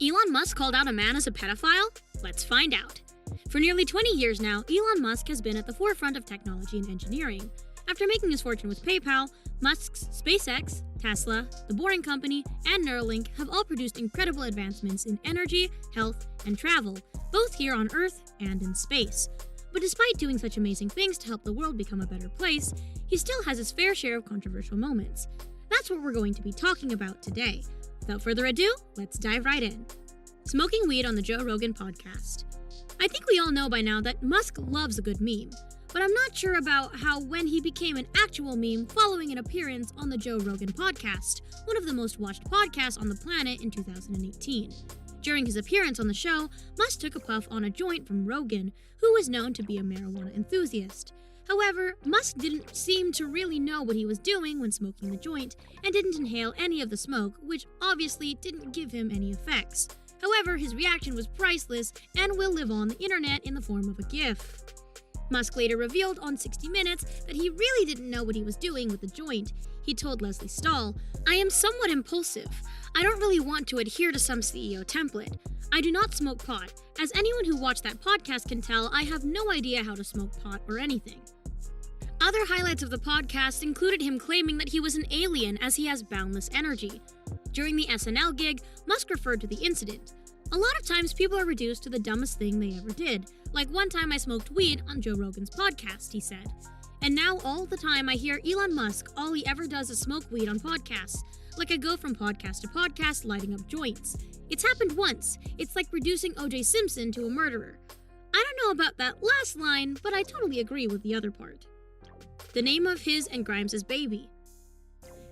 Elon Musk called out a man as a pedophile? Let's find out. For nearly 20 years now, Elon Musk has been at the forefront of technology and engineering. After making his fortune with PayPal, Musk's SpaceX, Tesla, The Boring Company, and Neuralink have all produced incredible advancements in energy, health, and travel, both here on Earth and in space. But despite doing such amazing things to help the world become a better place, he still has his fair share of controversial moments. That's what we're going to be talking about today. Without further ado, let's dive right in. Smoking weed on the Joe Rogan podcast. I think we all know by now that Musk loves a good meme, but I'm not sure about how when he became an actual meme following an appearance on the Joe Rogan podcast, one of the most watched podcasts on the planet in 2018. During his appearance on the show, Musk took a puff on a joint from Rogan, who was known to be a marijuana enthusiast. However, Musk didn't seem to really know what he was doing when smoking the joint, and didn't inhale any of the smoke, which obviously didn't give him any effects. However, his reaction was priceless and will live on the internet in the form of a GIF. Musk later revealed on 60 Minutes that he really didn't know what he was doing with the joint. He told Leslie Stahl, "I am somewhat impulsive. I don't really want to adhere to some CEO template. I do not smoke pot. As anyone who watched that podcast can tell, I have no idea how to smoke pot or anything." Other highlights of the podcast included him claiming that he was an alien as he has boundless energy. During the SNL gig, Musk referred to the incident. "A lot of times people are reduced to the dumbest thing they ever did. Like one time I smoked weed on Joe Rogan's podcast," he said. "And now all the time I hear Elon Musk, all he ever does is smoke weed on podcasts. Like I go from podcast to podcast lighting up joints. It's happened once. It's like reducing O.J. Simpson to a murderer." I don't know about that last line, but I totally agree with the other part. The name of his and Grimes' baby.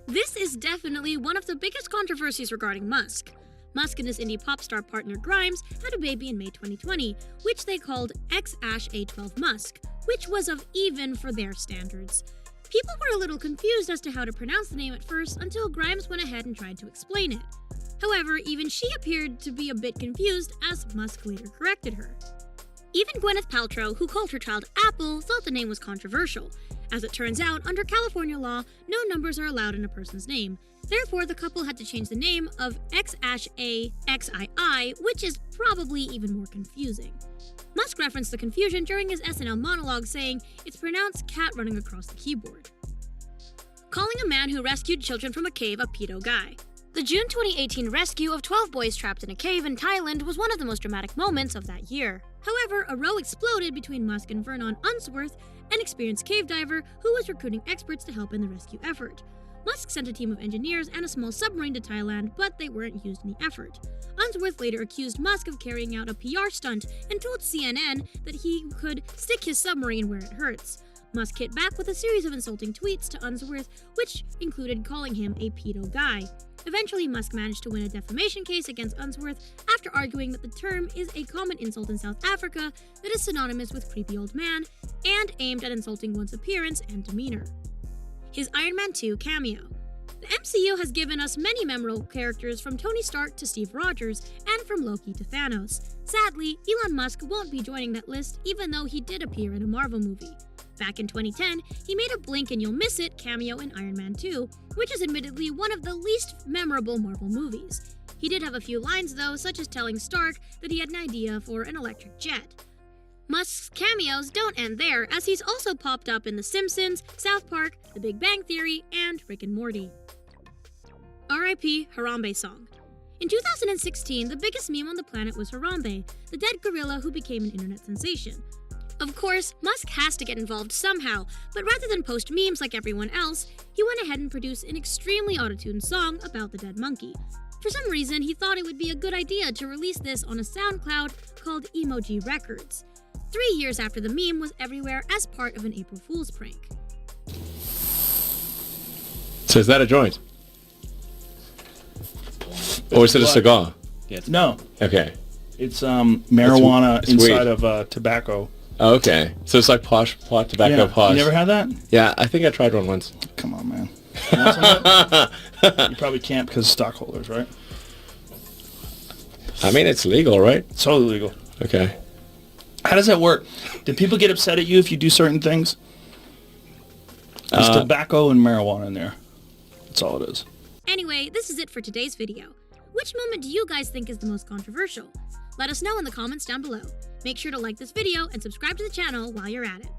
This is definitely one of the biggest controversies regarding Musk. Musk and his indie pop star partner Grimes had a baby in May 2020, which they called X-A12 Musk, which was of even for their standards. People were a little confused as to how to pronounce the name at first until Grimes went ahead and tried to explain it. However, even she appeared to be a bit confused as Musk later corrected her. Even Gwyneth Paltrow, who called her child Apple, thought the name was controversial. As it turns out, under California law, no numbers are allowed in a person's name. Therefore, the couple had to change the name of X-A-XII, which is probably even more confusing. Musk referenced the confusion during his SNL monologue, saying, "It's pronounced cat running across the keyboard." Calling a man who rescued children from a cave a pedo guy. The June 2018 rescue of 12 boys trapped in a cave in Thailand was one of the most dramatic moments of that year. However, a row exploded between Musk and Vernon Unsworth, an experienced cave diver who was recruiting experts to help in the rescue effort. Musk sent a team of engineers and a small submarine to Thailand, but they weren't used in the effort. Unsworth later accused Musk of carrying out a PR stunt and told CNN that he could stick his submarine where it hurts. Musk hit back with a series of insulting tweets to Unsworth, which included calling him a pedo guy. Eventually, Musk managed to win a defamation case against Unsworth after arguing that the term is a common insult in South Africa that is synonymous with creepy old man and aimed at insulting one's appearance and demeanor. His Iron Man 2 cameo. The MCU has given us many memorable characters from Tony Stark to Steve Rogers and from Loki to Thanos. Sadly, Elon Musk won't be joining that list even though he did appear in a Marvel movie. Back in 2010, he made a blink and you'll miss it cameo in Iron Man 2, which is admittedly one of the least memorable Marvel movies. He did have a few lines though, such as telling Stark that he had an idea for an electric jet. Musk's cameos don't end there, as he's also popped up in The Simpsons, South Park, The Big Bang Theory, and Rick and Morty. R.I.P. Harambe song. In 2016, the biggest meme on the planet was Harambe, the dead gorilla who became an internet sensation. Of course, Musk has to get involved somehow, but rather than post memes like everyone else, he went ahead and produced an extremely auto-tuned song about the dead monkey. For some reason, he thought it would be a good idea to release this on a SoundCloud called Emoji Records. 3 years after the meme was everywhere as part of an April Fool's prank. So is that a joint? Or is it a cigar? No. Okay. It's marijuana it's inside weed. of tobacco. Oh, okay. So it's like pot tobacco Yeah. posh. You never had that? Yeah, I think I tried one once. Come on, man. You want some of that? You probably can't because stockholders, right? I mean, it's legal, right? It's totally legal. Okay. How does that work? Do people get upset at you if you do certain things? There's tobacco and marijuana in there. That's all it is. Anyway, this is it for today's video. Which moment do you guys think is the most controversial? Let us know in the comments down below. Make sure to like this video and subscribe to the channel while you're at it.